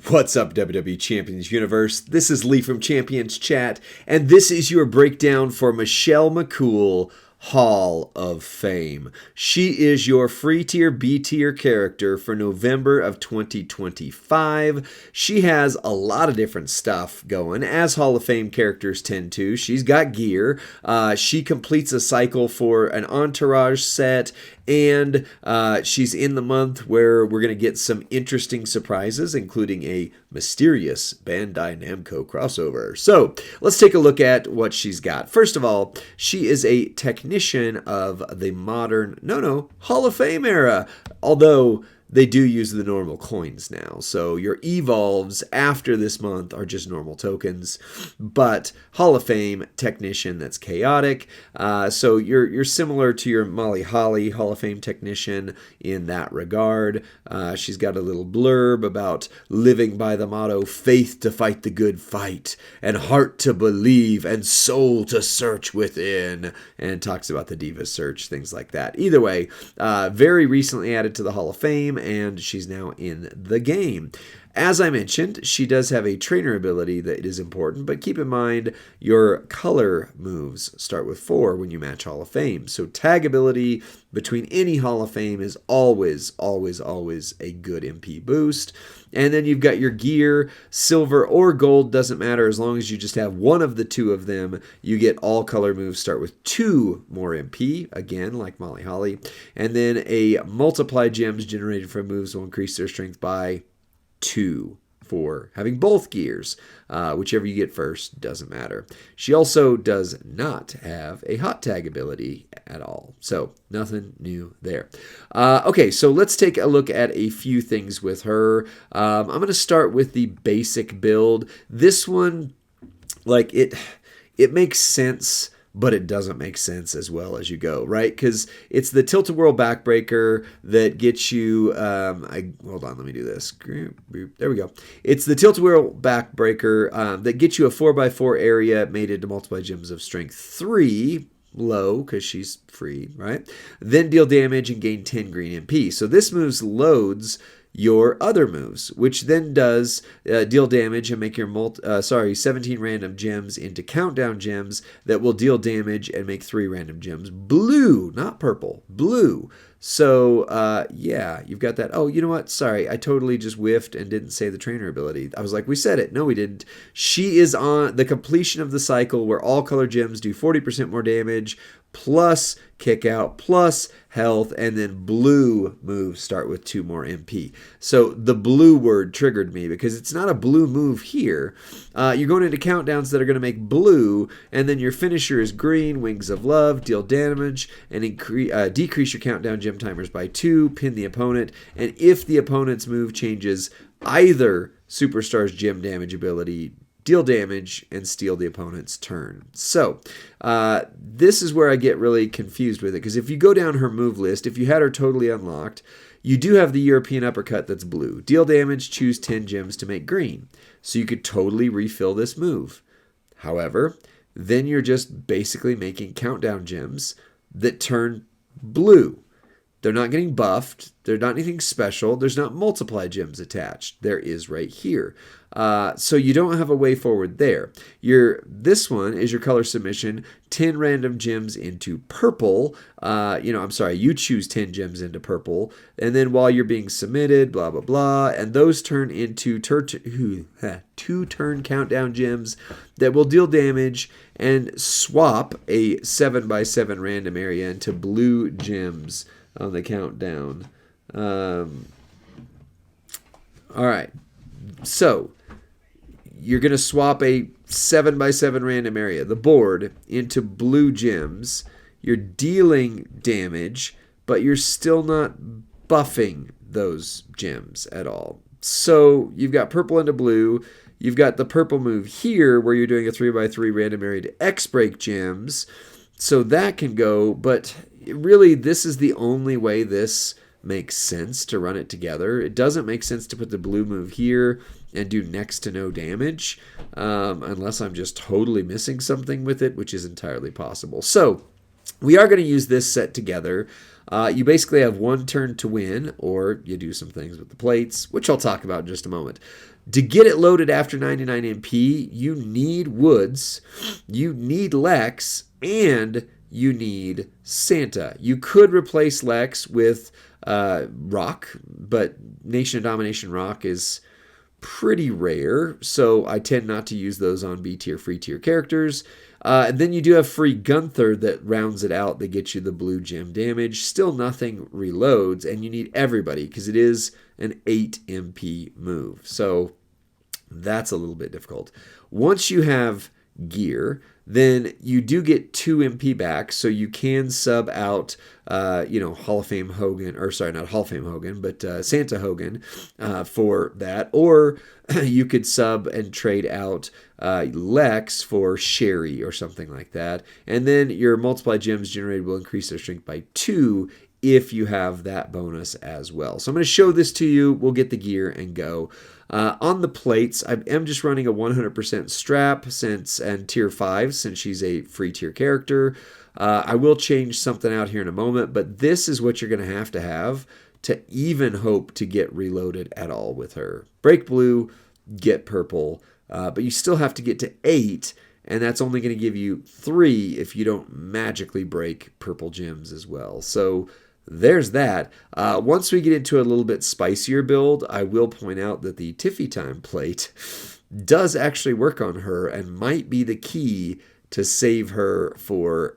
What's up, WWE Champions Universe? This is Lee from Champions Chat, and this is your breakdown for Michelle McCool, Hall of Fame. She is your free tier B tier character for November of 2025. She has a lot of different stuff going, as Hall of Fame characters tend to. She's got gear. She completes a cycle for an entourage set, and she's in the month where we're going to get some interesting surprises, including a mysterious Bandai Namco crossover. So let's take a look at what she's got. First of all, she is a technician of the modern, Hall of Fame era, although they do use the normal coins now. So your evolves after this month are just normal tokens. But Hall of Fame technician, that's chaotic. So you're similar to your Molly Holly Hall of Fame technician in that regard. She's got a little blurb about living by the motto, faith to fight the good fight, and heart to believe, and soul to search within. And talks about the Diva search, things like that. Either way, very recently added to the Hall of Fame, and she's now in the game. As I mentioned, she does have a trainer ability that is important, but keep in mind your color moves start with 4 when you match Hall of Fame. So tag ability between any Hall of Fame is always a good MP boost. And then you've got your gear, silver or gold, doesn't matter, as long as you just have one of the two of them. You get all color moves start with 2 more MP, again, like Molly Holly. And then a multiply gems generated from moves will increase their strength by 2 for having both gears. Whichever you get first, doesn't matter. She also does not have a hot tag ability at all. So nothing new there. Okay, so let's take a look at a few things with her. I'm going to start with the basic build. This one, it makes sense, but it doesn't make sense as well as you go, right? Because it's the Tilt-A-Whirl backbreaker that gets you, hold on, let me do this. There we go. It's the Tilt-A-Whirl backbreaker that gets you a 4x4 area made into multiply gems of strength 3, low, because she's free, right? Then deal damage and gain 10 green MP. So this moves loads your other moves, which then does deal damage and make your 17 random gems into countdown gems that will deal damage and make 3 random gems. Blue, not purple, blue. So, yeah, you've got that. Oh, you know what? Sorry, I totally just whiffed and didn't say the trainer ability. I was like, we said it. No, we didn't. She is on the completion of the cycle where all color gems do 40% more damage, plus kick out, plus health, and then blue moves start with 2 more MP. So the blue word triggered me because it's not a blue move here. You're going into countdowns that are going to make blue, and then your finisher is green, Wings of Love, deal damage, and decrease your countdown gem timers by 2, pin the opponent, and if the opponent's move changes either Superstar's gem damage ability, deal damage, and steal the opponent's turn. So, this is where I get really confused with it, because if you go down her move list, if you had her totally unlocked, you do have the European Uppercut that's blue. Deal damage, choose 10 gems to make green. So you could totally refill this move. However, then you're just basically making countdown gems that turn blue. They're not getting buffed. They're not anything special. There's not multiply gems attached. There is right here. So you don't have a way forward there. This one is your color submission, 10 random gems into purple. You choose 10 gems into purple. And then while you're being submitted, blah, blah, blah. And those turn into 2 turn countdown gems that will deal damage and swap a 7x7 random area into blue gems on the countdown. All right. So you're going to swap a 7x7 random area, the board, into blue gems. You're dealing damage, but you're still not buffing those gems at all. So you've got purple into blue. You've got the purple move here where you're doing a 3x3 random area to X-break gems. So that can go, but really this is the only way this makes sense to run it together. It doesn't make sense to put the blue move here and do next to no damage, unless I'm just totally missing something with it, which is entirely possible. So We are going to use this set together. You basically have one turn to win, or you do some things with the plates, which I'll talk about in just a moment. To get it loaded after 99 MP, you need Woods, you need Lex, and you need Santa. You could replace Lex with Rock, but Nation of Domination Rock is pretty rare, so I tend not to use those on B tier, free tier characters. And then you do have free Gunther that rounds it out, that gets you the blue gem damage. Still nothing reloads, and you need everybody because it is an 8 MP move. So that's a little bit difficult. Once you have gear, then you do get 2 MP back, so you can sub out, Hall of Fame Hogan, or sorry, not Hall of Fame Hogan, but Santa Hogan for that. Or you could sub and trade out Lex for Sherry or something like that. And then your multiply gems generated will increase their strength by 2 if you have that bonus as well. So I'm going to show this to you. We'll get the gear and go. On the plates, I am just running a 100% strap and tier 5 since she's a free tier character. I will change something out here in a moment, but this is what you're going to have to even hope to get reloaded at all with her. Break blue, get purple, but you still have to get to 8, and that's only going to give you 3 if you don't magically break purple gems as well. So there's that. Once we get into a little bit spicier build, I will point out that the Tiffy Time plate does actually work on her and might be the key to save her for,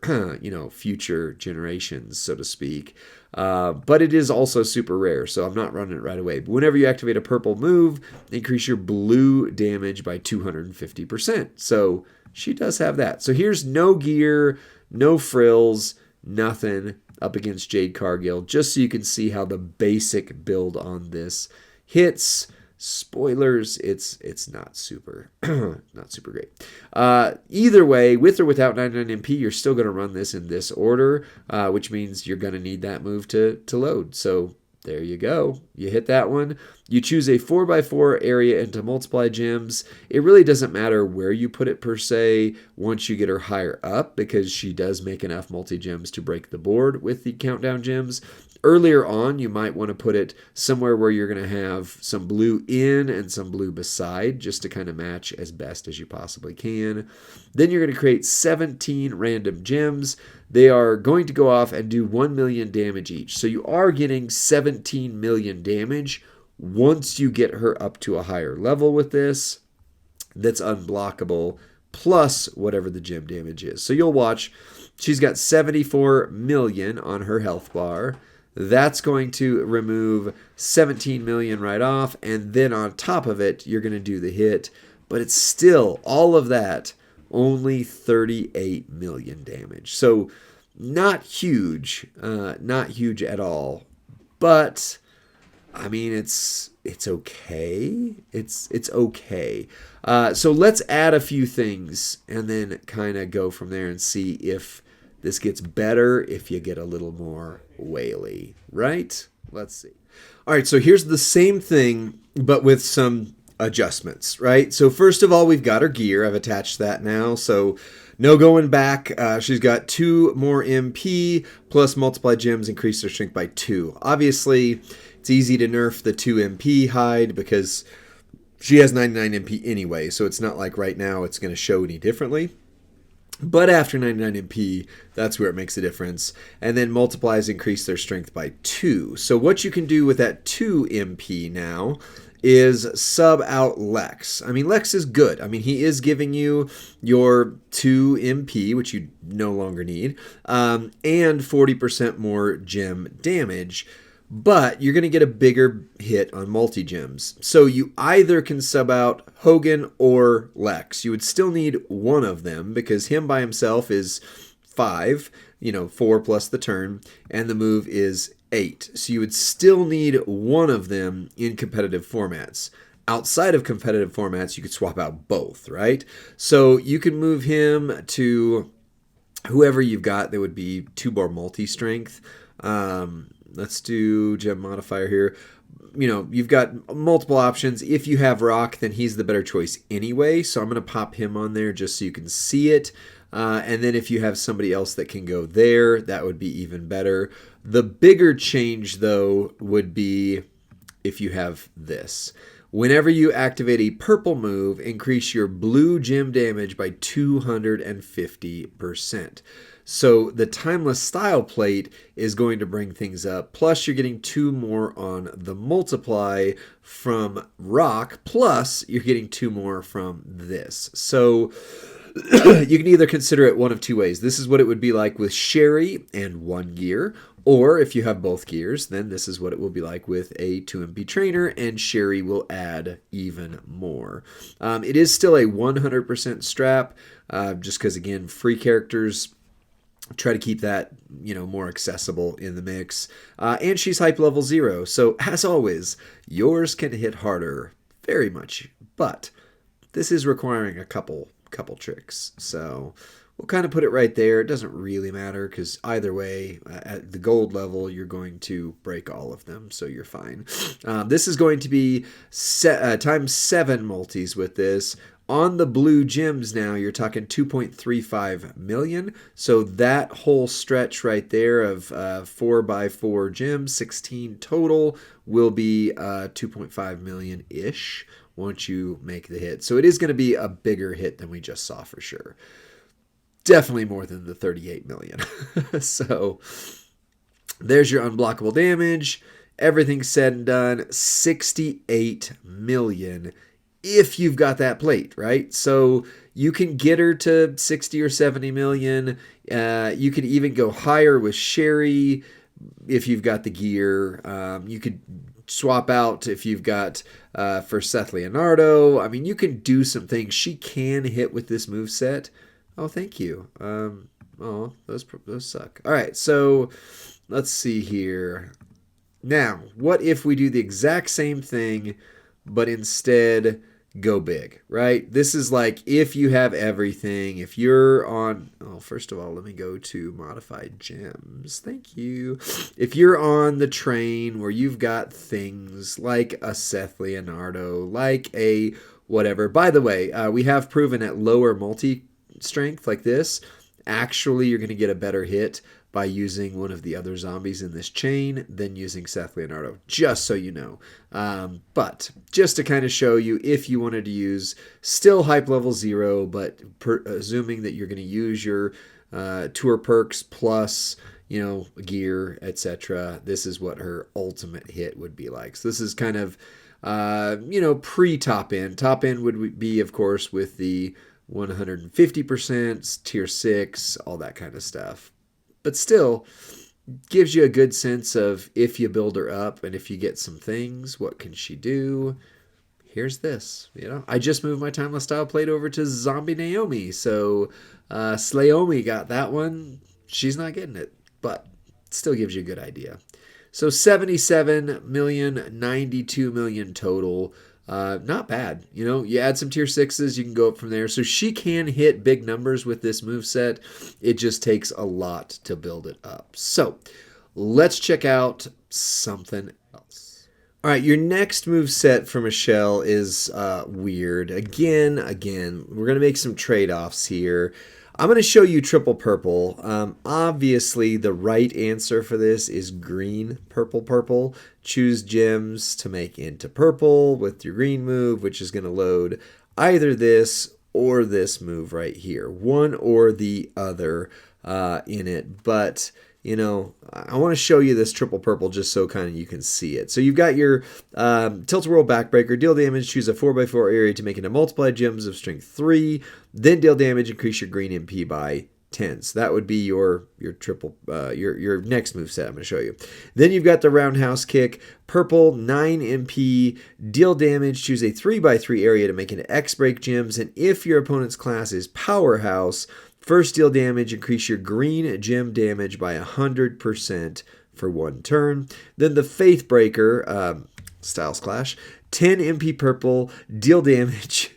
future generations, so to speak. But it is also super rare, so I'm not running it right away. But whenever you activate a purple move, increase your blue damage by 250%. So she does have that. So here's no gear, no frills, nothing up against Jade Cargill, just so you can see how the basic build on this hits. Spoilers, it's not super great. Either way, with or without 99 MP, you're still going to run this in this order, which means you're going to need that move to load. So there you go. You hit that one. You choose a 4x4 area into multiply gems. It really doesn't matter where you put it per se once you get her higher up, because she does make enough multi-gems to break the board with the countdown gems. Earlier on, you might want to put it somewhere where you're going to have some blue in and some blue beside, just to kind of match as best as you possibly can. Then you're going to create 17 random gems. They are going to go off and do 1 million damage each. So you are getting 17 million damage once you get her up to a higher level with this. That's unblockable, plus whatever the gem damage is. So you'll watch, she's got 74 million on her health bar. That's going to remove 17 million right off, and then on top of it, you're going to do the hit. But it's still, all of that, only 38 million damage. So not huge at all. But I mean, it's okay. It's okay. So let's add a few things and then kind of go from there and see if this gets better if you get a little more whaley, right? Let's see. All right, so here's the same thing, but with some adjustments, right? So first of all, we've got her gear. I've attached that now, so no going back. She's got 2 more MP, plus multiply gems increase her strength by 2. Obviously, it's easy to nerf the 2 MP hide because she has 99 MP anyway, so it's not like right now it's going to show any differently. But after 99 MP, that's where it makes a difference. And then multiplies increase their strength by 2. So what you can do with that 2 MP now is sub out Lex. I mean, Lex is good. I mean, he is giving you your 2 MP, which you no longer need, and 40% more gem damage. But you're going to get a bigger hit on multi-gems. So you either can sub out Hogan or Lex. You would still need one of them because him by himself is 5, 4 plus the turn, and the move is 8. So you would still need one of them in competitive formats. Outside of competitive formats, you could swap out both, right? So you can move him to whoever you've got that would be 2 more multi-strength. Let's do gem modifier here. You've got multiple options. If you have Rock, then he's the better choice anyway. So I'm going to pop him on there just so you can see it. And then if you have somebody else that can go there, that would be even better. The bigger change, though, would be if you have this. Whenever you activate a purple move, increase your blue gem damage by 250%. So the Timeless Style plate is going to bring things up. Plus, you're getting 2 more on the multiply from rock. Plus, you're getting 2 more from this. So you can either consider it one of 2 ways. This is what it would be like with Sherry and 1 gear. Or if you have both gears, then this is what it will be like with a 2MP trainer, and Sherry will add even more. It is still a 100% strap, just because, again, free characters, try to keep that, more accessible in the mix. And she's hype level 0, so as always, yours can hit harder, very much. But this is requiring a couple tricks, so we'll kind of put it right there. It doesn't really matter because either way, at the gold level, you're going to break all of them, so you're fine. This is going to be times 7 multis with this. On the blue gems now, you're talking 2.35 million. So that whole stretch right there of 4x4 gems, 16 total, will be 2.5 million-ish once you make the hit. So it is going to be a bigger hit than we just saw for sure. Definitely more than the 38 million. So there's your unblockable damage. Everything said and done, 68 million if you've got that plate, right? So you can get her to 60 or 70 million. You could even go higher with Sherry if you've got the gear. You could swap out if you've got for Seth Leonardo. I mean, you can do some things. She can hit with this moveset. Oh, thank you. Those suck. All right, so let's see here. Now, what if we do the exact same thing, but instead go big, right? This is like if you have everything, if you're on, first of all, let me go to modified gems. Thank you. If you're on the train where you've got things like a Seth Leonardo, like a whatever. By the way, we have proven at lower multi-strength like this, actually you're going to get a better hit by using one of the other zombies in this chain than using Seth Leonardo, just so you know. But just to kind of show you, if you wanted to use still hype level 0, but assuming that you're going to use your tour perks plus, gear, etc., this is what her ultimate hit would be like. So this is kind of, pre-top end. Top end would be, of course, with the 150%, tier 6, all that kind of stuff. But still, gives you a good sense of if you build her up and if you get some things, what can she do? Here's this. I just moved my Timeless Style plate over to Zombie Naomi. So Slayomi got that one. She's not getting it, but still gives you a good idea. So 77 million, 92 million total. Not bad. You add some tier 6s, you can go up from there. So she can hit big numbers with this moveset. It just takes a lot to build it up. So let's check out something else. All right, your next moveset for Michelle is weird. Again, we're going to make some trade-offs here. I'm going to show you triple purple. Obviously, the right answer for this is green, purple. Choose gems to make into purple with your green move, which is going to load either this or this move right here. One or the other in it. But, I want to show you this triple purple just so kind of you can see it. So you've got your Tilt-A-Whirl Backbreaker. Deal damage, choose a 4x4 area to make into multiplied gems of strength 3. Then deal damage, increase your green MP by 10. So that would be your triple, your next move set I'm going to show you. Then you've got the Roundhouse Kick. Purple, 9 MP. Deal damage, choose a 3x3 area to make into X-Break gems. And if your opponent's class is Powerhouse, first deal damage, increase your green gem damage by 100% for 1 turn. Then the Faith Breaker, Styles Clash, 10 MP purple, deal damage,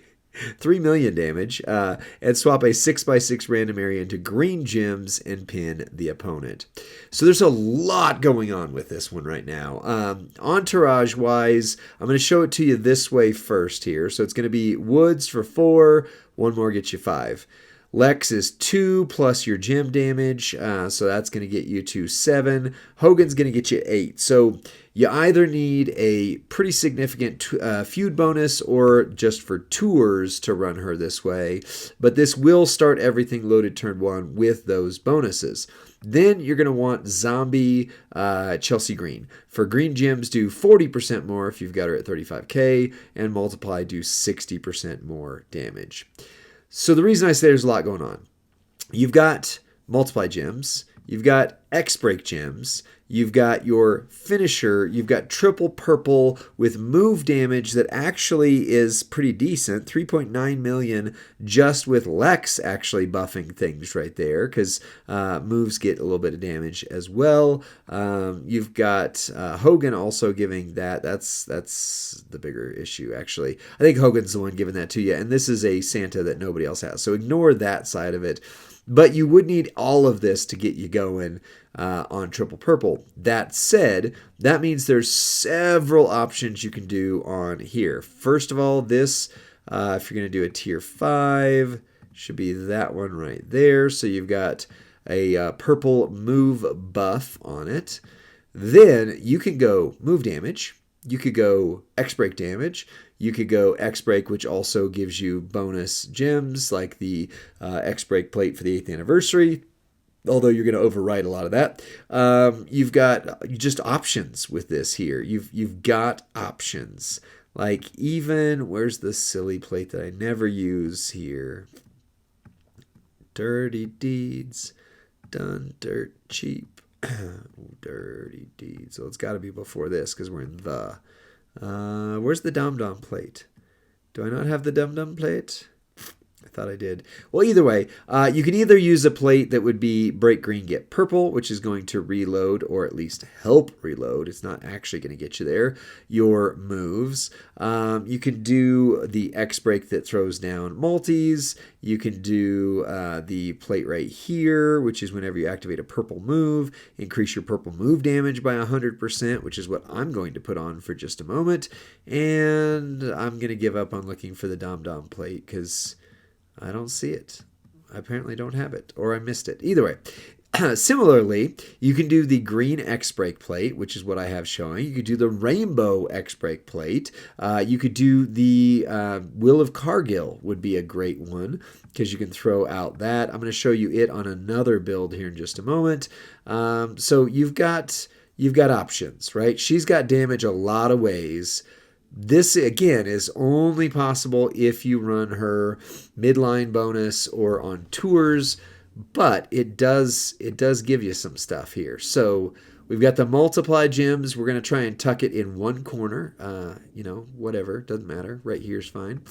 3 million damage, and swap a 6x6 random area into green gems and pin the opponent. So there's a lot going on with this one right now. Entourage-wise, I'm going to show it to you this way first here. So it's going to be Woods for 4, 1 more gets you 5. Lex is 2 plus your gem damage, so that's going to get you to 7. Hogan's going to get you 8. So you either need a pretty significant feud bonus or just for tours to run her this way. But this will start everything loaded turn 1 with those bonuses. Then you're going to want Zombie Chelsea Green. For green gems, do 40% more if you've got her at 35k, and Multiply do 60% more damage. So the reason I say there's a lot going on, you've got Multiply gems, you've got X-Break gems, you've got your finisher, you've got triple purple with move damage that actually is pretty decent, 3.9 million just with Lex actually buffing things right there, because moves get a little bit of damage as well. You've got Hogan also giving that. That's the bigger issue, actually. I think Hogan's the one giving that to you, and this is a Santa that nobody else has, so ignore that side of it. But you would need all of this to get you going on triple purple. That said, that means there's several options you can do on here. First of all, this, if you're going to do a tier 5, should be that one right there. So you've got a purple move buff on it. Then you can go move damage. You could go X-Break damage. You could go X-Break, which also gives you bonus gems, like the X-Break plate for the 8th anniversary, although you're going to overwrite a lot of that. You've got just options with this here. You've got options. Like even, where's the silly plate that I never use here? Dirty deeds, done dirt cheap. Dirty deeds. So it's got to be before this because we're in the... where's the dum-dum plate? Do I not have the dum-dum plate? I thought I did. Well, either way, you can either use a plate that would be break green, get purple, which is going to reload or at least help reload. It's not actually going to get you there. Your moves. You can do the X-Break that throws down multis. You can do the plate right here, which is whenever you activate a purple move, increase your purple move damage by 100%, which is what I'm going to put on for just a moment. And I'm going to give up on looking for the dom-dom plate because I don't see it. I apparently don't have it, or I missed it. Either way. Similarly, you can do the green X-Break plate, which is what I have showing. You could do the rainbow X-Break plate. You could do the Will of Cargill would be a great one because you can throw out that. I'm going to show you it on another build here in just a moment. So you've got options, right? She's got damage a lot of ways. This, again, is only possible if you run her midline bonus or on tours, but it does give you some stuff here. So we've got the multiply gems. We're going to try and tuck it in one corner. Whatever, doesn't matter. Right here is fine.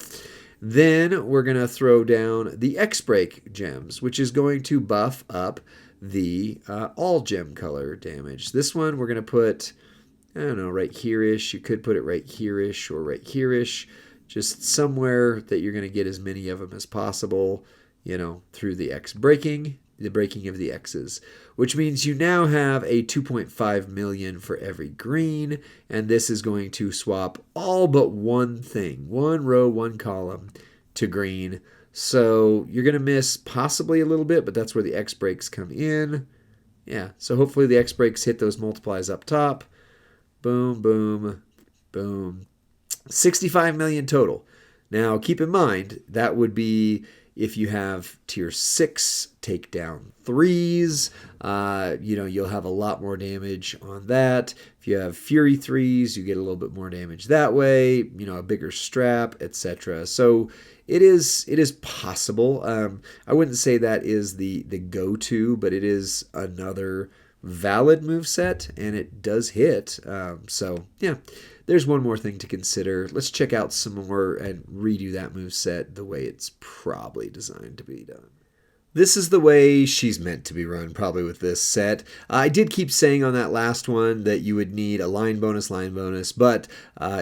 Then we're going to throw down the X-Break gems, which is going to buff up the all gem color damage. This one we're going to put... I don't know, right here-ish. You could put it right here-ish or right here-ish. Just somewhere that you're going to get as many of them as possible, through the breaking of the X's. Which means you now have a 2.5 million for every green, and this is going to swap all but one thing, one row, one column to green. So you're going to miss possibly a little bit, but that's where the X-Breaks come in. Yeah, so hopefully the X-Breaks hit those multiplies up top. Boom, boom, boom. 65 million total. Now, keep in mind, that would be if you have tier 6 takedown 3s. You'll have a lot more damage on that. If you have Fury 3s, you get a little bit more damage that way. A bigger strap, etc. So it is possible. I wouldn't say that is the go-to, but it is another valid moveset, and it does hit. There's one more thing to consider. Let's check out some more and redo that moveset the way it's probably designed to be done. This is the way she's meant to be run, probably with this set. I did keep saying on that last one that you would need a line bonus, but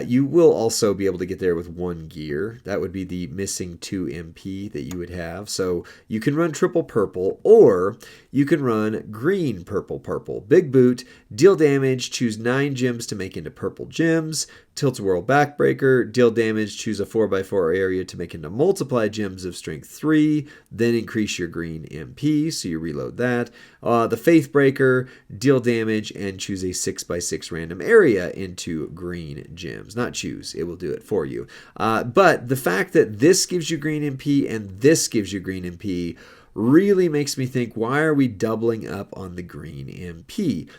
you will also be able to get there with one gear. That would be the missing 2 MP that you would have. So you can run triple purple, or you can run green purple. Big boot, deal damage, choose 9 gems to make into purple gems, Tilt-a-whirl backbreaker, deal damage, choose a 4x4 area to make into multiply gems of strength 3, then increase your green MP, so you reload that. The Faith Breaker, deal damage and choose a 6x6 random area into green gems. Not choose, it will do it for you. But the fact that this gives you green MP and this gives you green MP really makes me think, why are we doubling up on the green MP?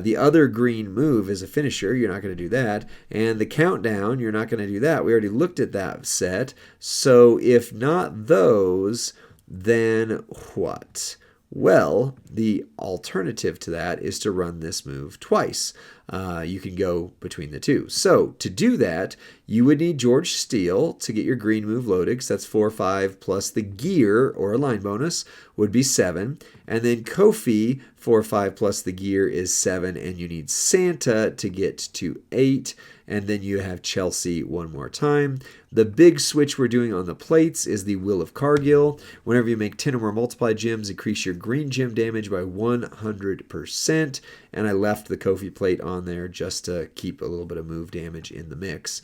The other green move is a finisher. You're not going to do that. And the countdown, you're not going to do that. We already looked at that set. So if not those, then what? Well, the alternative to that is to run this move twice. You can go between the two. So to do that, you would need George Steele to get your green move loaded, because that's 4 or 5 plus the gear or a line bonus would be 7. And then Kofi, 4 or 5 plus the gear is 7, and you need Santa to get to 8. And then you have Chelsea one more time. The big switch we're doing on the plates is the Will of Cargill. Whenever you make 10 or more multiply gems, increase your green gem damage by 100%. And I left the Kofi plate on there just to keep a little bit of move damage in the mix.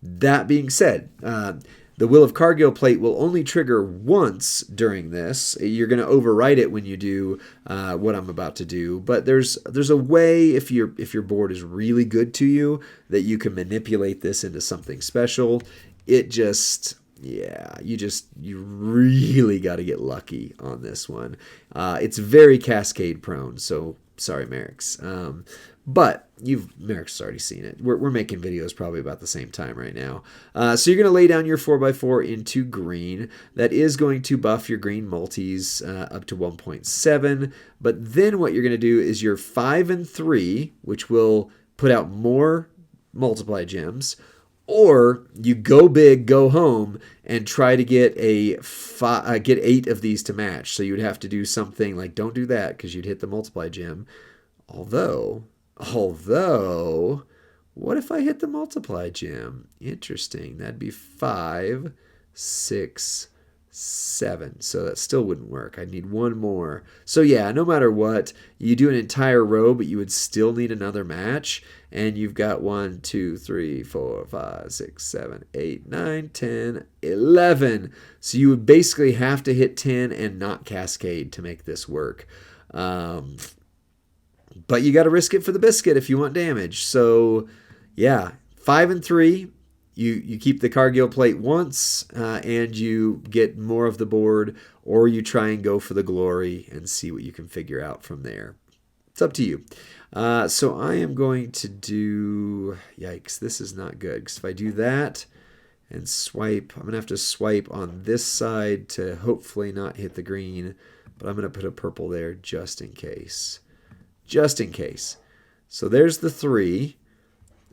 That being said, the Will of Cargill plate will only trigger once during this. You're going to overwrite it when you do what I'm about to do, but there's a way, if your board is really good to you, that you can manipulate this into something special. It just, yeah, you really got to get lucky on this one. It's very cascade prone, so sorry, Merrick's. But Merrick's already seen it. We're making videos probably about the same time right now. So you're going to lay down your 4x4 into green. That is going to buff your green multis up to 1.7. But then what you're going to do is your 5 and 3, which will put out more multiply gems, or you go big, go home, and try to get get 8 of these to match. So you would have to do something like, don't do that because you'd hit the multiply gem. Although, what if I hit the multiply gem? Interesting. That'd be 5, 6, 7. So that still wouldn't work. I'd need one more. So yeah, no matter what, you do an entire row, but you would still need another match. And you've got 1, 2, 3, 4, 5, 6, 7, 8, 9, 10, 11. So you would basically have to hit 10 and not cascade to make this work. But you got to risk it for the biscuit if you want damage. So, yeah, 5 and 3, you keep the Cargill plate once, and you get more of the board, or you try and go for the glory and see what you can figure out from there. It's up to you. So I am going to do, yikes, this is not good, because if I do that and swipe, I'm going to have to swipe on this side to hopefully not hit the green, but I'm going to put a purple there just in case. Just in case. So there's the 3.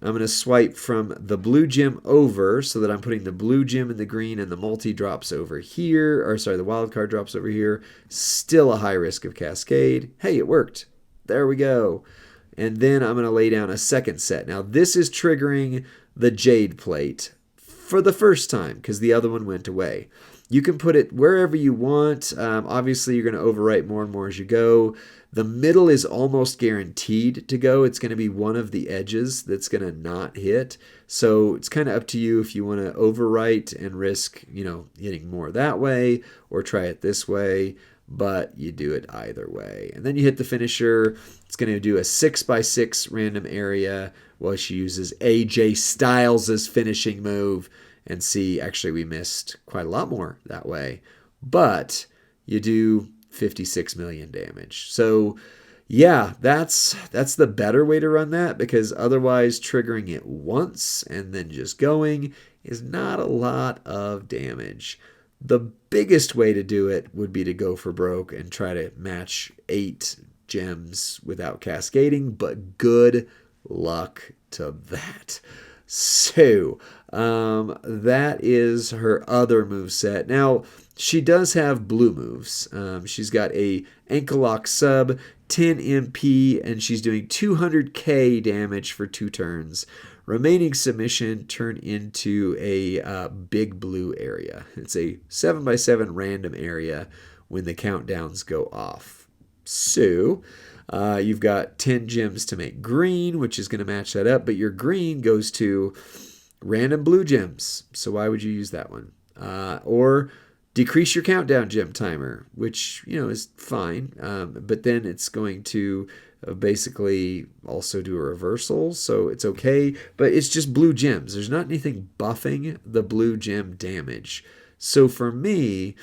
I'm going to swipe from the blue gem over so that I'm putting the blue gem in the green, and the multi drops over here. Or sorry, the wild card drops over here. Still a high risk of cascade. Hey, it worked. There we go. And then I'm going to lay down a second set. Now this is triggering the jade plate for the first time because the other one went away. You can put it wherever you want. Obviously, you're going to overwrite more and more as you go. The middle is almost guaranteed to go. It's going to be one of the edges that's going to not hit. So it's kind of up to you if you want to overwrite and risk, hitting more that way or try it this way. But you do it either way. And then you hit the finisher. It's going to do a 6x6 random area while she uses AJ Styles' finishing move. And see, actually, we missed quite a lot more that way. But you do 56 million damage. So, yeah, that's the better way to run that, because otherwise triggering it once and then just going is not a lot of damage. The biggest way to do it would be to go for broke and try to match 8 gems without cascading, but good luck to that. So, that is her other moveset. Now, she does have blue moves. She's got a ankle lock sub, 10 MP, and she's doing 200k damage for 2 turns. Remaining submission turn into a big blue area. It's a 7x7 random area when the countdowns go off. So, You've got 10 gems to make green, which is going to match that up, but your green goes to random blue gems. So why would you use that one? Or decrease your countdown gem timer, which, is fine. But then it's going to basically also do a reversal, so it's okay. But it's just blue gems. There's not anything buffing the blue gem damage. So for me,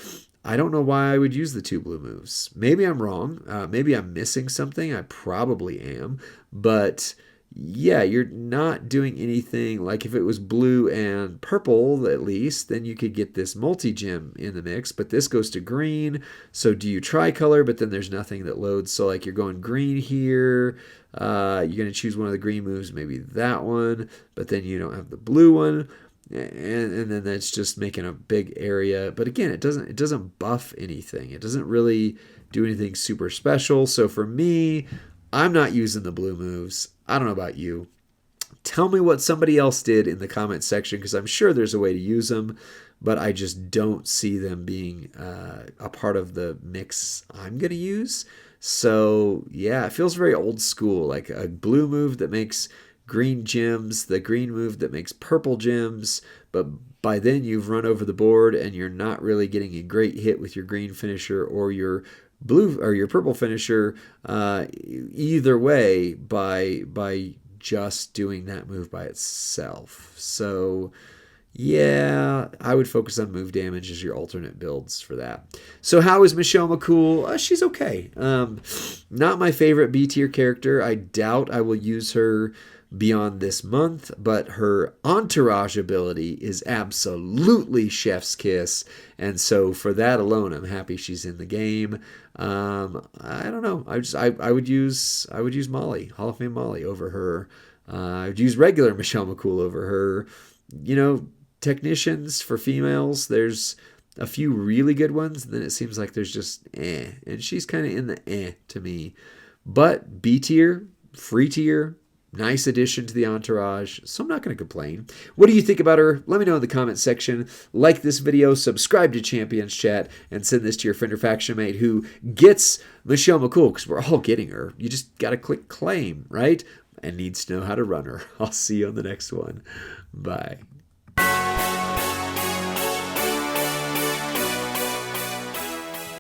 I don't know why I would use the 2 blue moves. Maybe I'm wrong. Maybe I'm missing something. I probably am. But yeah, you're not doing anything. Like if it was blue and purple, at least, then you could get this multi-gem in the mix. But this goes to green. So do you tricolor? But then there's nothing that loads. So like you're going green here. You're going to choose one of the green moves, maybe that one. But then you don't have the blue one. And then that's just making a big area. But again, it doesn't buff anything. It doesn't really do anything super special. So for me, I'm not using the blue moves. I don't know about you. Tell me what somebody else did in the comment section, because I'm sure there's a way to use them, but I just don't see them being a part of the mix I'm going to use. So yeah, it feels very old school, like a blue move that makes green gems, the green move that makes purple gems, but by then you've run over the board and you're not really getting a great hit with your green finisher or your blue or your purple finisher either way by just doing that move by itself. So yeah, I would focus on move damage as your alternate builds for that. So how is Michelle McCool? She's okay. Not my favorite B tier character. I doubt I will use her beyond this month, but her entourage ability is absolutely chef's kiss, and so for that alone, I'm happy she's in the game. I don't know. I would use Molly, Hall of Fame Molly, over her. I would use regular Michelle McCool over her. Technicians for females, there's a few really good ones, and then it seems like there's just and she's kind of in the to me. But B tier, free tier, nice addition to the entourage, so I'm not going to complain. What do you think about her? Let me know in the comment section. Like this video, subscribe to Champions Chat, and send this to your friend or faction mate who gets Michelle McCool, because we're all getting her. You just got to click claim, right? And needs to know how to run her. I'll see you on the next one. Bye.